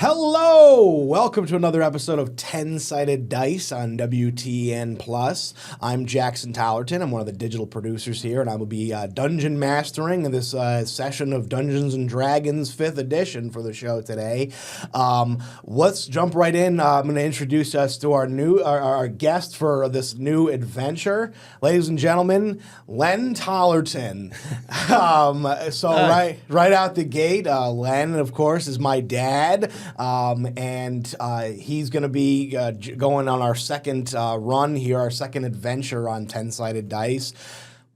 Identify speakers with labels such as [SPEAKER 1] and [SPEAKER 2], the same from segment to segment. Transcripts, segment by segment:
[SPEAKER 1] Hello! Welcome to another episode of 10-Sided Dice on WTEN+. I'm Jackson Tollerton. I'm one of the digital producers here, and I will be dungeon mastering in this session of Dungeons & Dragons 5th edition for the show today. Let's jump right in. I'm going to introduce us to our guest for this new adventure. Ladies and gentlemen, Len Tollerton. Right out the gate, Len, of course, is my dad. And he's going to be going on our second run here, our second adventure on 10-Sided Dice.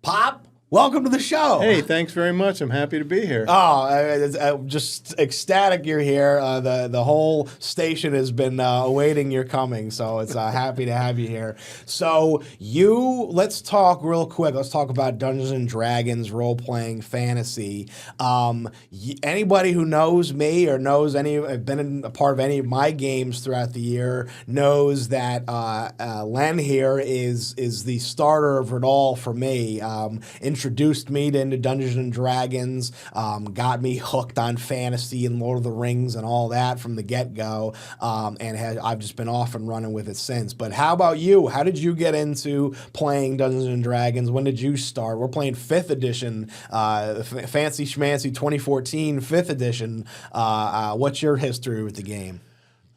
[SPEAKER 1] Pop, welcome to the show.
[SPEAKER 2] Hey, thanks very much. I'm happy to be here.
[SPEAKER 1] I'm just ecstatic you're here. The whole station has been awaiting your coming, so it's happy to have you here. So let's talk real quick. Let's talk about Dungeons and Dragons role-playing fantasy. Anybody who knows me or knows been a part of any of my games throughout the year knows that Len here is the starter of it all for me. Introduced me into Dungeons and Dragons, got me hooked on fantasy and Lord of the Rings and all that from the get-go, and I've just been off and running with it since. But how about you? How did you get into playing Dungeons and Dragons? When did you start? We're playing 5th edition, Fancy Schmancy 2014 5th edition. What's your history with the game?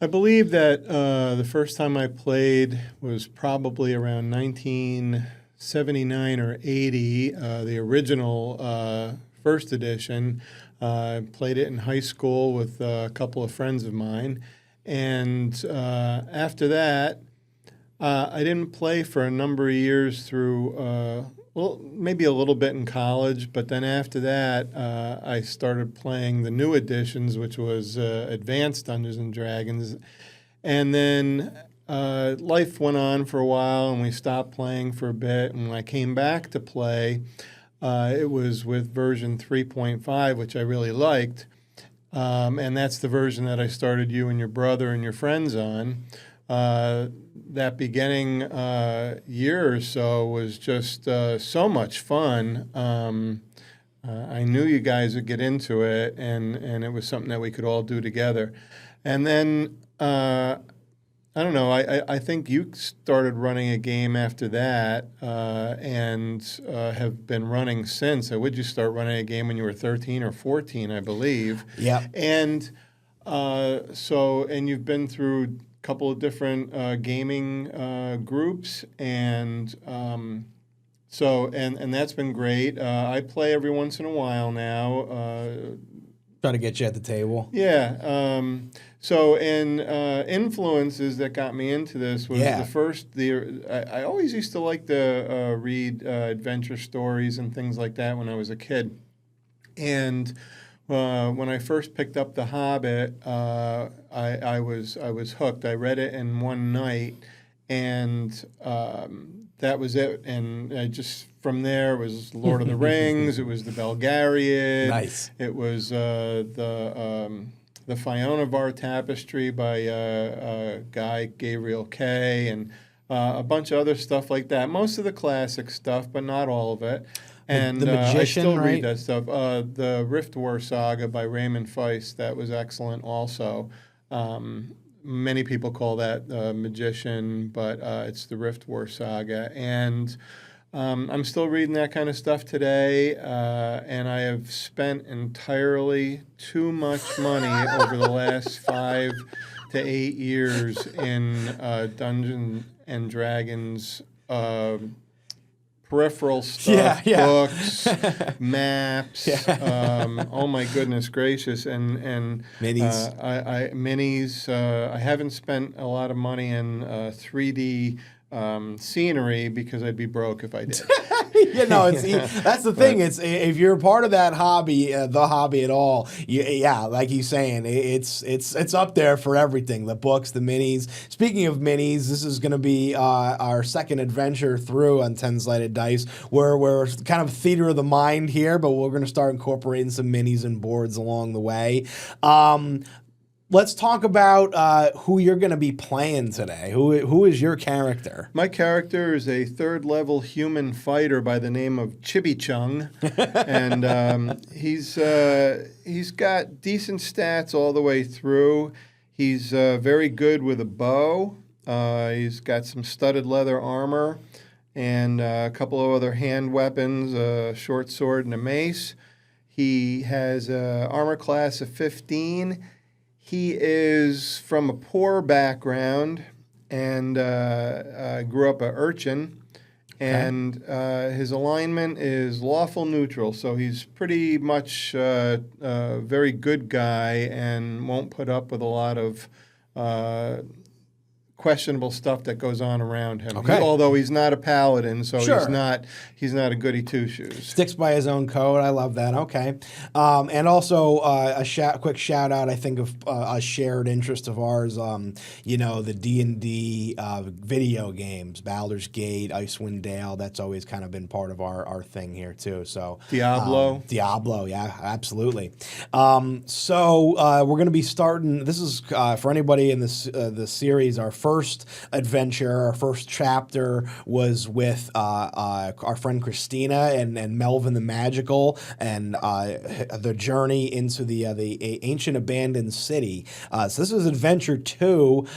[SPEAKER 2] I believe that the first time I played was probably around 1979 or 80, the original first edition. I played it in high school with a couple of friends of mine. And after that, I didn't play for a number of years through, maybe a little bit in college. But then after that, I started playing the new editions, which was Advanced Dungeons and Dragons. And then life went on for a while, and we stopped playing for a bit. And when I came back to play, it was with version 3.5, which I really liked. And that's the version that I started you and your brother and your friends on. That beginning year or so was just so much fun. I knew you guys would get into it, and it was something that we could all do together. And then I don't know. I think you started running a game after that and have been running since. Would you start running a game when you were 13 or 14, I believe?
[SPEAKER 1] Yeah.
[SPEAKER 2] And and you've been through a couple of different gaming groups, and that's been great. I play every once in a while now.
[SPEAKER 1] Try to get you at the table.
[SPEAKER 2] Yeah. Influences that got me into this was I always used to like to read adventure stories and things like that when I was a kid. And when I first picked up The Hobbit, I was hooked. I read it in one night, and that was it. And I just, from there, it was Lord of the Rings. It was the Belgariad.
[SPEAKER 1] Nice.
[SPEAKER 2] It was the Fionavar Tapestry by Guy Gabriel Kay, and a bunch of other stuff like that. Most of the classic stuff, but not all of it. And
[SPEAKER 1] the Magician,
[SPEAKER 2] I still
[SPEAKER 1] right?
[SPEAKER 2] read that stuff. The Rift War Saga by Raymond Feist, that was excellent also. Many people call that Magician, but it's the Rift War Saga. And I'm still reading that kind of stuff today, and I have spent entirely too much money over the last 5 to 8 years in Dungeons and Dragons peripheral stuff, books, maps. Oh my goodness gracious! And
[SPEAKER 1] minis.
[SPEAKER 2] I haven't spent a lot of money in 3D scenery because I'd be broke if I did.
[SPEAKER 1] That's the thing. It's if you're part of that hobby, the hobby at all. Like he's saying, it's up there for everything. The books, the minis. Speaking of minis, this is going to be our second adventure through on 10-Sided Dice. We're kind of theater of the mind here, but we're going to start incorporating some minis and boards along the way. Let's talk about who you're going to be playing today. Who is your character?
[SPEAKER 2] My character is a third-level human fighter by the name of Chibi Chung, and he's got decent stats all the way through. He's very good with a bow. He's got some studded leather armor and a couple of other hand weapons, a short sword and a mace. He has an armor class of 15. He is from a poor background and grew up an urchin. And his alignment is lawful neutral, so he's pretty much a very good guy and won't put up with a lot of questionable stuff that goes on around him.
[SPEAKER 1] Okay.
[SPEAKER 2] Although he's not a paladin, so
[SPEAKER 1] Sure.
[SPEAKER 2] he's not a goody two shoes.
[SPEAKER 1] Sticks by his own code. I love that. Okay. And also quick shout out, I think, of a shared interest of ours, the D&D video games, Baldur's Gate, Icewind Dale. That's always kind of been part of our thing here too. So
[SPEAKER 2] Diablo.
[SPEAKER 1] Diablo, yeah, absolutely. So we're going to be starting, this is for anybody in this series, our first adventure, our first chapter was with our friend Christina and Melvin the Magical and the journey into the ancient abandoned city. So this is Adventure 2.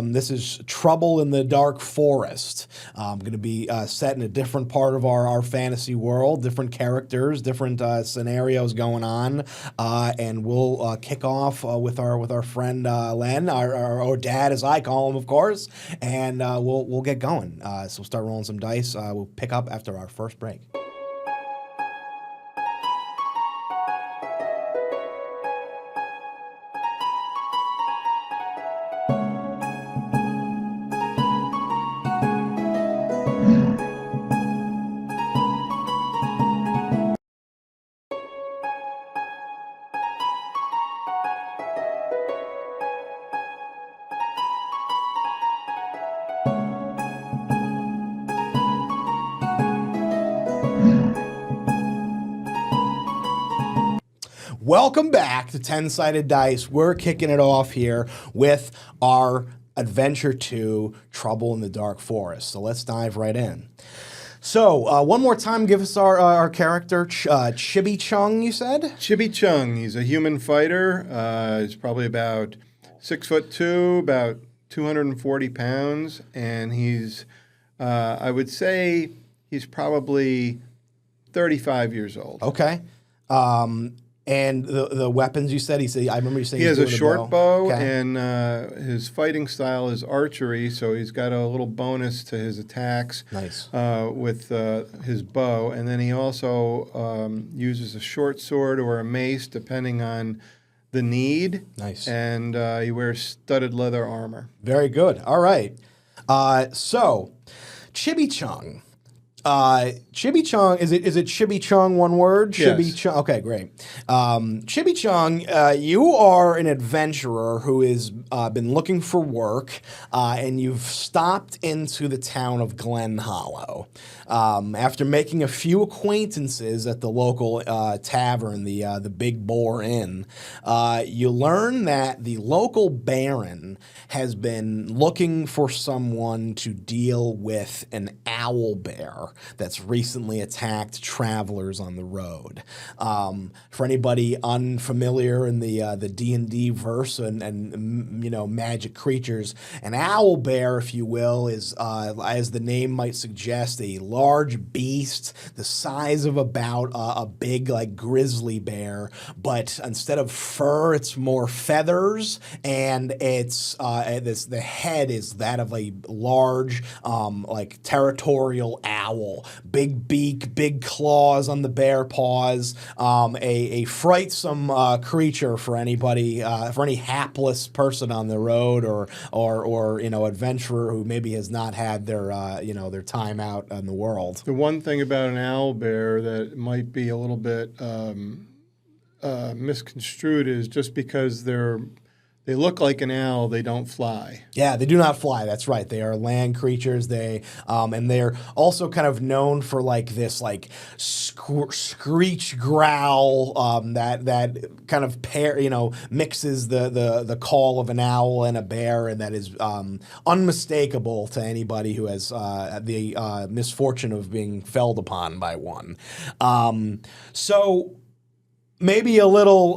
[SPEAKER 1] This is Trouble in the Dark Forest. Going to be set in a different part of our fantasy world, different characters, different scenarios going on, and we'll kick off with our friend Len, our dad, as I call him, of course. And we'll get going. So we'll start rolling some dice. We'll pick up after our first break. Welcome back to 10-Sided Dice. We're kicking it off here with our Adventure 2, Trouble in the Dark Forest. So let's dive right in. So one more time, give us our character, Chibi Chung, you said?
[SPEAKER 2] Chibi Chung. He's a human fighter. He's probably about 6'2", about 240 pounds, and he's, I would say, he's probably 35 years old.
[SPEAKER 1] Okay. And the weapons you said, I remember you saying
[SPEAKER 2] he has a short bow,
[SPEAKER 1] okay.
[SPEAKER 2] And his fighting style is archery, so he's got a little bonus to his attacks.
[SPEAKER 1] Nice.
[SPEAKER 2] With his bow, and then he also uses a short sword or a mace depending on the need.
[SPEAKER 1] Nice.
[SPEAKER 2] And he wears studded leather armor.
[SPEAKER 1] Very good. All right. So, Chibi Chung. Chibi Chung, is it Chibi Chung, one word?
[SPEAKER 2] Yes.
[SPEAKER 1] Chibi Chung. Okay, great. Chibi Chung, you are an adventurer who has been looking for work, and you've stopped into the town of Glen Hollow. After making a few acquaintances at the local tavern, the Big Boar Inn, you learn that the local baron has been looking for someone to deal with an owl bear that's recently attacked travelers on the road. For anybody unfamiliar in the D&D verse and magic creatures, an owl bear, if you will, is as the name might suggest, a large beast the size of about a big like grizzly bear, but instead of fur, it's more feathers, and it's the head is that of a large like territorial owl. Big beak, big claws on the bare paws, a frightsome creature for anybody, for any hapless person on the road or adventurer who maybe has not had their time out in the world.
[SPEAKER 2] The one thing about an owl bear that might be a little bit misconstrued is just because they look like an owl, they don't fly.
[SPEAKER 1] Yeah, they do not fly. That's right. They are land creatures. And they're also kind of known for like this like screech growl that kind of mixes the call of an owl and a bear, and that is unmistakable to anybody who has the misfortune of being felled upon by one. So maybe a little,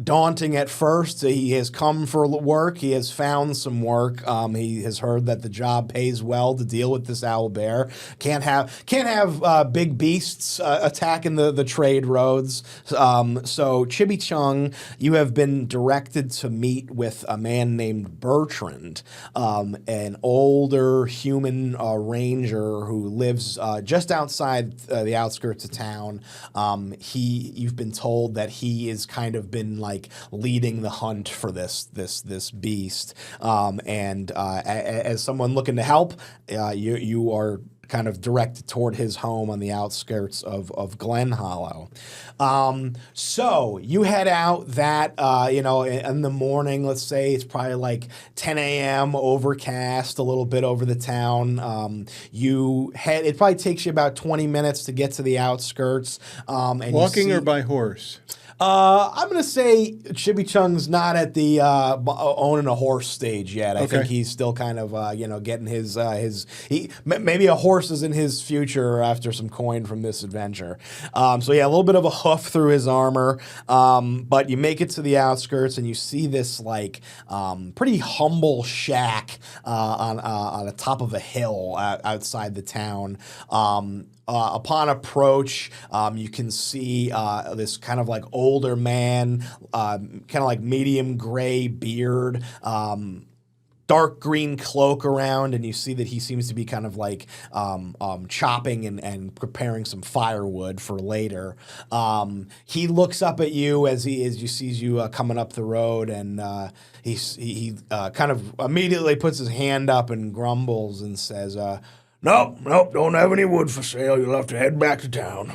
[SPEAKER 1] daunting at first. He has come for work. He has found some work. He has heard that the job pays well to deal with this owl bear. Can't have big beasts attacking the trade roads. So Chibi Chung, you have been directed to meet with a man named Bertrand, an older human ranger who lives just outside the outskirts of town. You've been told that he is kind of been like leading the hunt for this beast. As someone looking to help, you are kind of directed toward his home on the outskirts of Glen Hollow. So you head out that, in the morning, let's say it's probably like 10 a.m., overcast, a little bit over the town. It probably takes you about 20 minutes to get to the outskirts.
[SPEAKER 2] Walking or by horse?
[SPEAKER 1] I'm going to say Chibi Chung's not at the owning a horse stage yet. I think he's still kind of, getting maybe a horse is in his future after some coin from this adventure. A little bit of a hoof through his armor. But you make it to the outskirts and you see this like pretty humble shack on the top of a hill outside the town. Upon approach, you can see this kind of like older man, kind of like medium gray beard, dark green cloak around, and you see that he seems to be kind of like chopping and preparing some firewood for later. He looks up at you as he sees you coming up the road, and he kind of immediately puts his hand up and grumbles and says, Nope, don't have any wood for sale. You'll have to head back to town.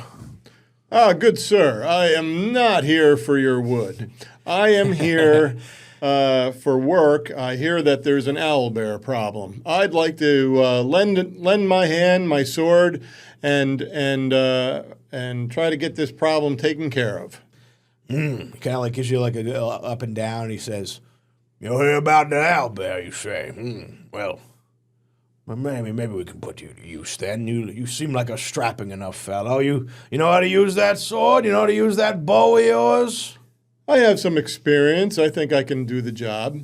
[SPEAKER 2] Good sir, I am not here for your wood. I am here for work. I hear that there's an owlbear problem. I'd like to lend my hand, my sword, and try to get this problem taken care of.
[SPEAKER 1] Kind of like gives you like a up and down. And he says, "You'll hear about the owlbear, you say? Well, maybe we can put you to use then. You seem like a strapping enough fellow. You know how to use that sword? You know how to use that bow of yours?"
[SPEAKER 2] I have some experience. I think I can do the job.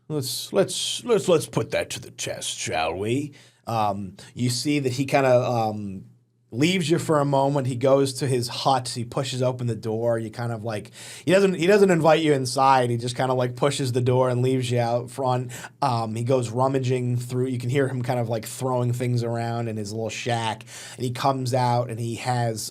[SPEAKER 1] Let's put that to the test, shall we? You see that he kind of leaves you for a moment. He goes to his hut. He pushes open the door. You kind of like he doesn't invite you inside. He just kind of like pushes the door and leaves you out front. He goes rummaging through. You can hear him kind of like throwing things around in his little shack. And he comes out and he has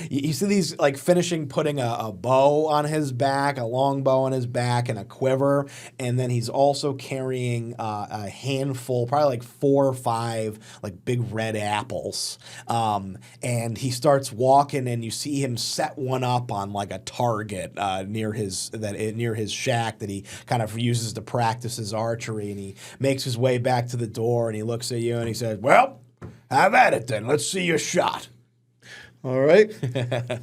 [SPEAKER 1] you see these like finishing putting a bow on his back, a long bow on his back, and a quiver. And then he's also carrying a handful, probably like 4 or 5 like big red apples. And he starts walking, and you see him set one up on like a target near his shack that he kind of uses to practice his archery. And he makes his way back to the door, and he looks at you and he says, "Well, have at it then. Let's see your shot."
[SPEAKER 2] All right,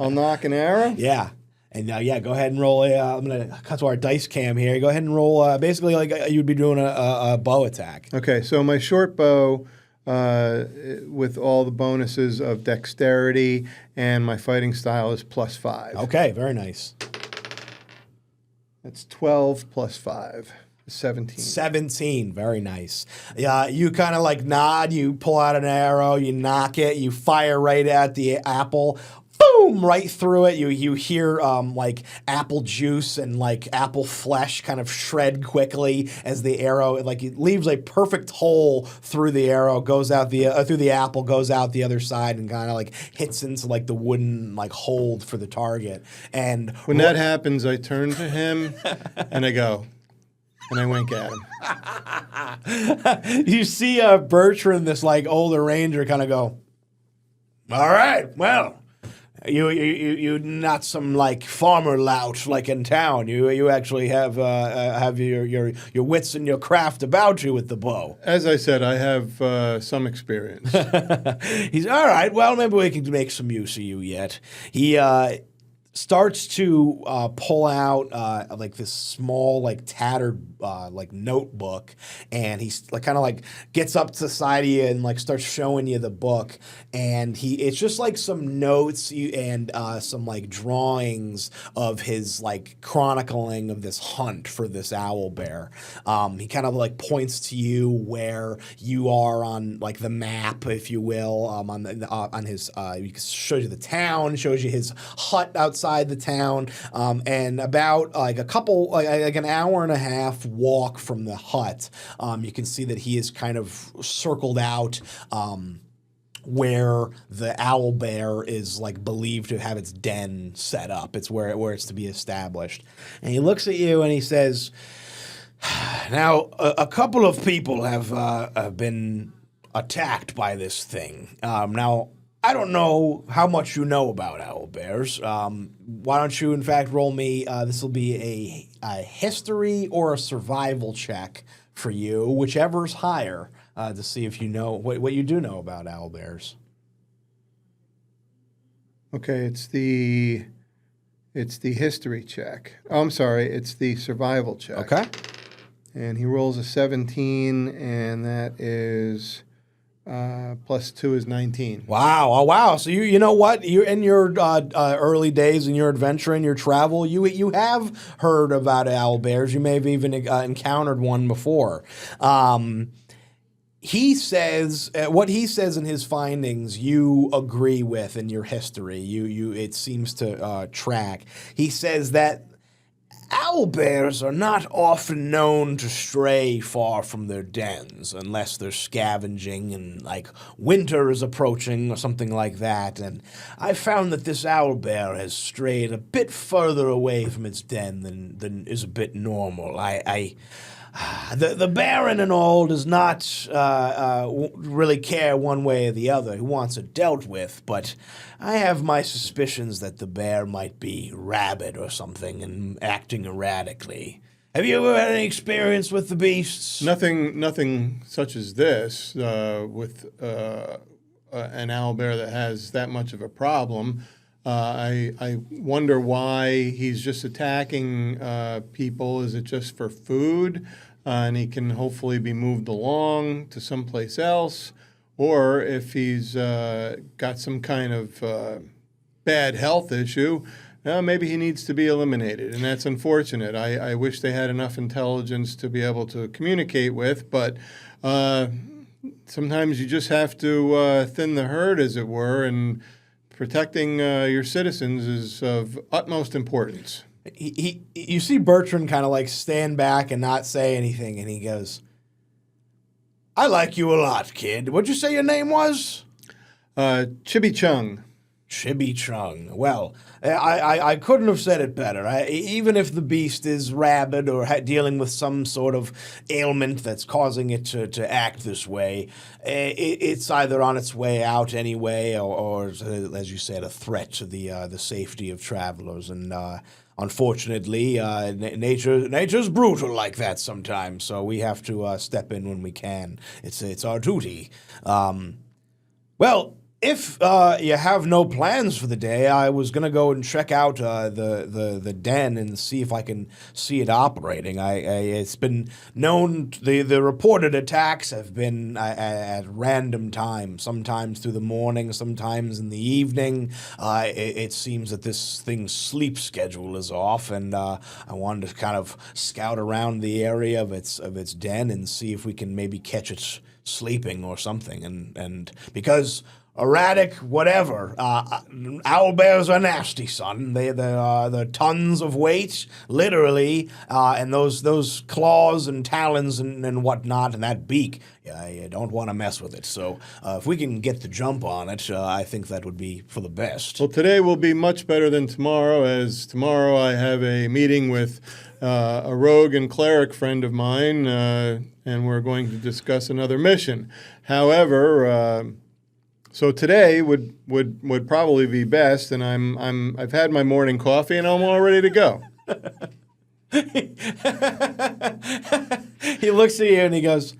[SPEAKER 2] I'll knock an arrow.
[SPEAKER 1] Yeah. And go ahead and roll I'm going to cut to our dice cam here. Go ahead and roll basically like you'd be doing a bow attack.
[SPEAKER 2] Okay, so my short bow, with all the bonuses of dexterity, and my fighting style is +5.
[SPEAKER 1] Okay, very nice.
[SPEAKER 2] That's 12 plus 5. 17.
[SPEAKER 1] 17, very nice. Yeah, you kind of like nod, you pull out an arrow, you knock it, you fire right at the apple. Boom! Right through it. You hear like apple juice and like apple flesh kind of shred quickly as the arrow like it leaves a perfect hole through the arrow, goes out through the apple, goes out the other side, and kind of like hits into like the wooden like hold for the target. And
[SPEAKER 2] when that happens, I turn to him and I go, and I wink at
[SPEAKER 1] him. You see Bertrand, this like older ranger, kind of go, "All right, well. You not some like farmer lout like in town. You actually have your wits and your craft about you with the bow."
[SPEAKER 2] As I said, I have some experience.
[SPEAKER 1] He's all right. Well, maybe we can make some use of you yet. He starts to pull out like this small, like tattered, like notebook, and he's like kind of like gets up to the side of you and like starts showing you the book, and it's just like some notes and some like drawings of his like chronicling of this hunt for this owl bear. He kind of like points to you where you are on like the map, if you will, on his. He shows you the town, shows you his hut outside the town, and about like like an hour and a half walk from the hut, you can see that he is kind of circled out where the owl bear is like believed to have its den set up. It's where it's to be established. And he looks at you and he says, "Now, a couple of people have been attacked by this thing. Now, I don't know how much you know about owl bears. Why don't you, in fact, roll me? This will be a history or a survival check for you, whichever's higher, to see if you know what you do know about owl bears."
[SPEAKER 2] Okay, it's the history check. Oh, I'm sorry, it's the survival check.
[SPEAKER 1] Okay.
[SPEAKER 2] And he rolls a 17, and that is +2 is 19.
[SPEAKER 1] Wow! Oh, wow! So you know what? You in your early days in your adventure and your travel, you have heard about owl bears. You may have even encountered one before. He says what he says in his findings. You agree with in your history. It seems to track. He says that owl bears are not often known to stray far from their dens unless they're scavenging and like winter is approaching or something like that. And I found that this owl bear has strayed a bit further away from its den than is a bit normal. The Baron and all does not really care one way or the other. He wants it dealt with, but I have my suspicions that the bear might be rabid or something and acting erratically. Have you ever had any experience with the beasts?
[SPEAKER 2] Nothing such as this with an owl bear that has that much of a problem. I wonder why he's just attacking people. Is it just for food, and he can hopefully be moved along to someplace else? Or if he's got some kind of bad health issue, maybe he needs to be eliminated, and that's unfortunate. I wish they had enough intelligence to be able to communicate with, but sometimes you just have to thin the herd, as it were, and protecting your citizens is of utmost importance.
[SPEAKER 1] You see Bertrand kind of like stand back and not say anything, and he goes, "I like you a lot, kid. What'd you say your name was?"
[SPEAKER 2] Chibi Chung.
[SPEAKER 1] Chibi Chung. Well, I couldn't have said it better. Even if the beast is rabid or dealing with some sort of ailment that's causing it to act this way, it's either on its way out anyway, or as you said, a threat to the safety of travelers. And unfortunately, nature's brutal like that sometimes. So we have to step in when we can. It's our duty. Well, if you have no plans for the day, I was going to go and check out the den and see if I can see it operating. It's been known, the reported attacks have been at random times, sometimes through the morning, sometimes in the evening. It seems that this thing's sleep schedule is off, and I wanted to kind of scout around the area of its den and see if we can maybe catch it sleeping or something. And because erratic, whatever. Owl bears are nasty, son. They're tons of weight, literally, and those claws and talons and whatnot, and that beak. You don't want to mess with it. So if we can get the jump on it, I think that would be for the best.
[SPEAKER 2] Well, today will be much better than tomorrow, as tomorrow I have a meeting with a rogue and cleric friend of mine, and we're going to discuss another mission. However, so today would probably be best, and I've had my morning coffee and I'm all ready to go.
[SPEAKER 1] He looks at you and he goes,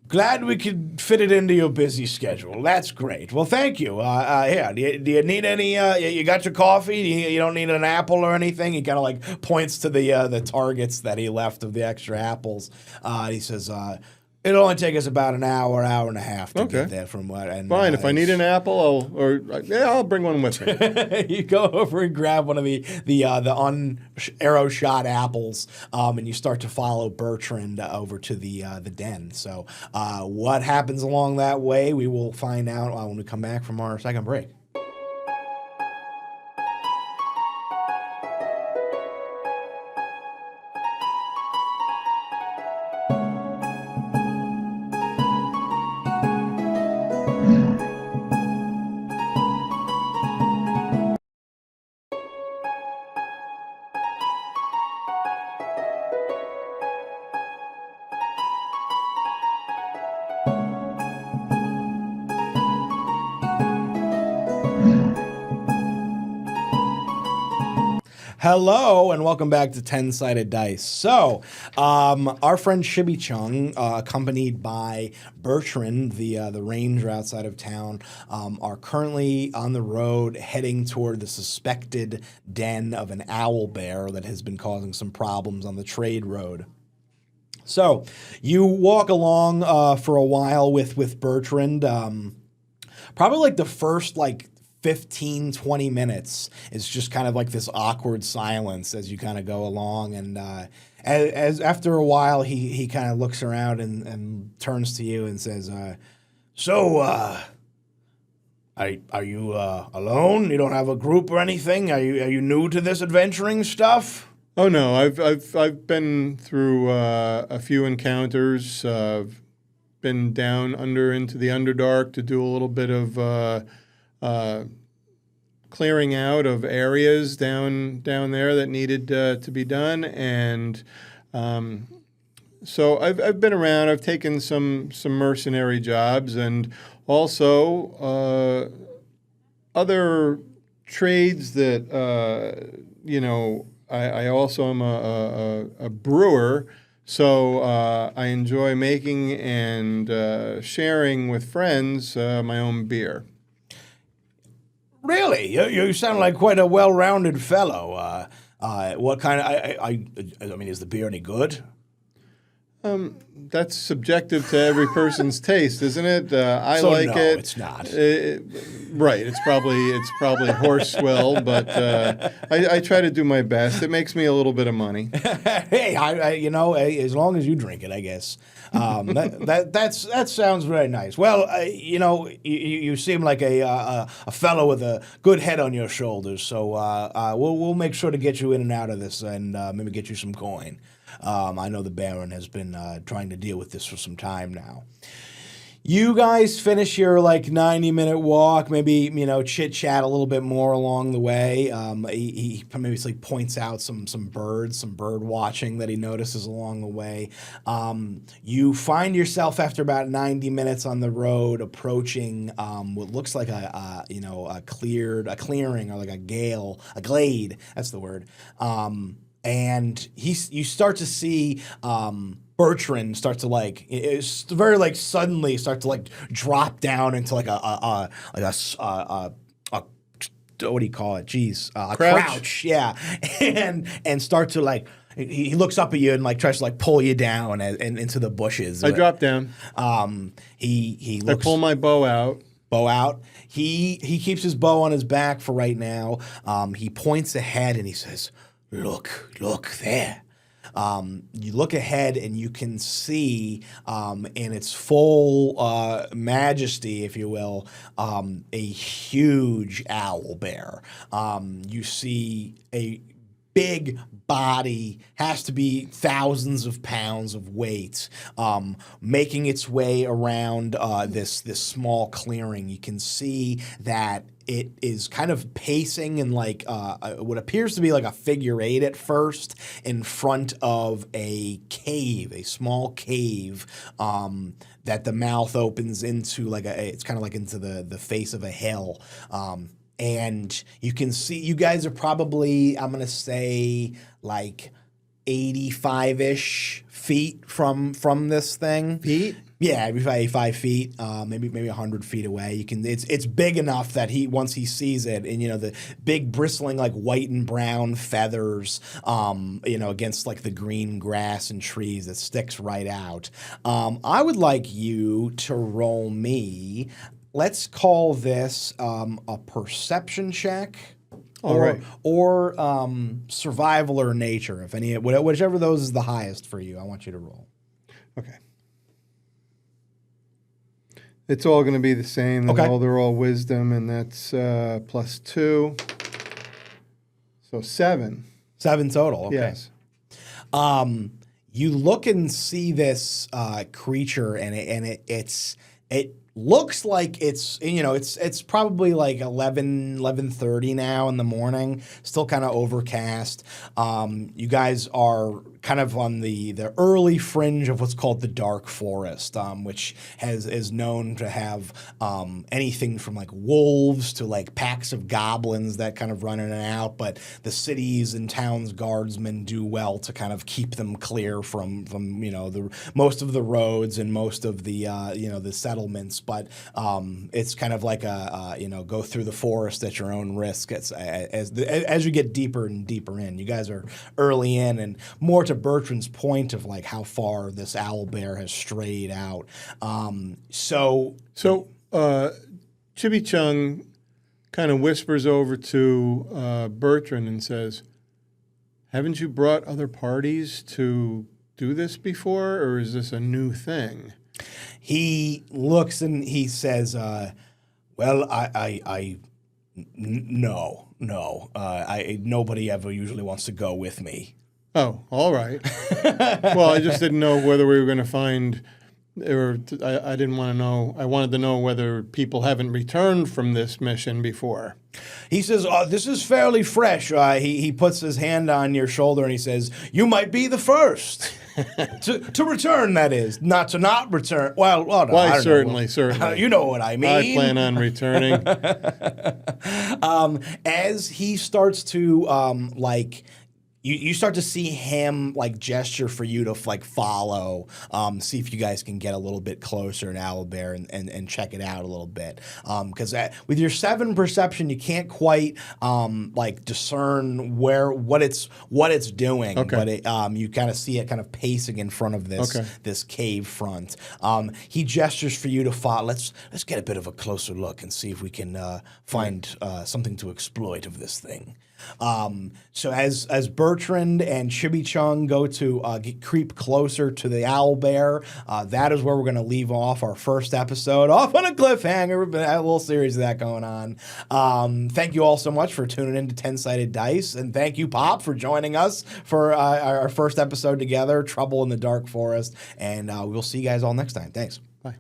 [SPEAKER 1] Glad we could fit it into your busy schedule. That's great. Well, thank you. Yeah, do you need any? You got your coffee? You don't need an apple or anything? He kind of like points to the targets that he left of the extra apples. He says, "It'll only take us about an hour and a half to get there from what." And,
[SPEAKER 2] fine. If I need an apple, I'll bring one with me.
[SPEAKER 1] You go over and grab one of the arrow shot apples, and you start to follow Bertrand over to the den. So, what happens along that way, we will find out when we come back from our second break. Hello and welcome back to 10-Sided Dice. So, our friend Shibby Chung, accompanied by Bertrand, the ranger outside of town, are currently on the road heading toward the suspected den of an owl bear that has been causing some problems on the trade road. So, you walk along for a while with Bertrand. Probably like the first 15, 20 minutes is just kind of like this awkward silence as you kind of go along. And as after a while, he kind of looks around and turns to you and says, so, are you alone? You don't have a group or anything? Are you new to this adventuring stuff?
[SPEAKER 2] Oh no, I've been through a few encounters. Been down into the Underdark to do a little bit of clearing out of areas down there that needed to be done, and so I've been around. I've taken some mercenary jobs, and also other trades that I also am a brewer. So I enjoy making and sharing with friends my own beer.
[SPEAKER 1] Really? You sound like quite a well-rounded fellow. What kind of... I mean, is the beer any good?
[SPEAKER 2] That's subjective to every person's taste, isn't it? I
[SPEAKER 1] so
[SPEAKER 2] like
[SPEAKER 1] no,
[SPEAKER 2] it.
[SPEAKER 1] It's not.
[SPEAKER 2] Right. It's probably horse swill, but I try to do my best. It makes me a little bit of money.
[SPEAKER 1] Hey, as long as you drink it, I guess. That sounds very nice. Well, you seem like a fellow with a good head on your shoulders. So we'll make sure to get you in and out of this, and maybe get you some coin. I know the Baron has been trying to deal with this for some time now. You guys finish your 90-minute walk, maybe chit-chat a little bit more along the way. He maybe points out some birds, some bird watching that he notices along the way. You find yourself after about 90 minutes on the road approaching what looks like a clearing, or like a glade. That's the word. And you start to see Bertrand start to suddenly start to drop down into a what do you call it? Jeez, a crouch, yeah, and start to he looks up at you and tries to pull you down and into the bushes.
[SPEAKER 2] I drop down.
[SPEAKER 1] He looks.
[SPEAKER 2] I pull my bow out.
[SPEAKER 1] He keeps his bow on his back for right now. He points ahead and he says, Look there. You look ahead and you can see in its full majesty, if you will, a huge owl bear. You see a big body, has to be thousands of pounds of weight, making its way around this small clearing. You can see that it is kind of pacing in what appears to be a figure eight at first in front of a cave, a small cave that the mouth opens into it's kind of into the face of a hill. And you can see, you guys are probably, I'm going to say 85-ish feet from this thing.
[SPEAKER 2] Feet?
[SPEAKER 1] Yeah, every 5 feet, maybe 100 feet away. You can. It's big enough that once he sees it, and the big bristling like white and brown feathers, against like the green grass and trees that sticks right out. I would like you to roll me. Let's call this a perception check. Or survival or nature, if any, whichever of those is the highest for you. I want you to roll.
[SPEAKER 2] Okay. It's all going to be the same.
[SPEAKER 1] Okay.
[SPEAKER 2] They're all wisdom, and that's +2. So 7.
[SPEAKER 1] 7 total. Okay.
[SPEAKER 2] Yes.
[SPEAKER 1] You look and see this creature, and it looks like it's probably like 11:30 now in the morning, still kind of overcast. You guys are kind of on the early fringe of what's called the dark forest, which is known to have anything from like wolves to like packs of goblins that kind of run in and out, but the cities and towns guardsmen do well to kind of keep them clear from the most of the roads and most of the the settlements. But it's kind of like go through the forest at your own risk as you get deeper and deeper in. You guys are early in, and more to Bertrand's point of like how far this owl bear has strayed out. So
[SPEAKER 2] Chibi Chung kind of whispers over to Bertrand and says, "Haven't you brought other parties to do this before, or is this a new thing?"
[SPEAKER 1] He looks and he says, "Well, no. Nobody ever usually wants to go with me."
[SPEAKER 2] Oh, all right. Well, I just didn't know whether we were going to find, or I didn't want to know. I wanted to know whether people haven't returned from this mission before.
[SPEAKER 1] He says, "This is fairly fresh." He puts his hand on your shoulder and he says, "You might be the first to return. That is, not to not return. Well, no,
[SPEAKER 2] Why, certainly.
[SPEAKER 1] You know what I mean.
[SPEAKER 2] I plan on returning."
[SPEAKER 1] As he starts to You start to see him like gesture for you to like follow, see if you guys can get a little bit closer to Owlbear and check it out a little bit. Because with your 7 perception, you can't quite discern what it's doing.
[SPEAKER 2] Okay.
[SPEAKER 1] But you kind of see it kind of pacing in front of this cave front. He gestures for you to follow. Let's get a bit of a closer look and see if we can find something to exploit of this thing. So as Bertrand and Chibi Chung go to creep closer to the owl bear, that is where we're going to leave off our first episode, off on a cliffhanger. We've been a little series of that going on. Thank you all so much for tuning in to 10-Sided Dice, and thank you, Pop, for joining us for our first episode together, Trouble in the Dark Forest, and we'll see you guys all next time. Thanks.
[SPEAKER 2] Bye.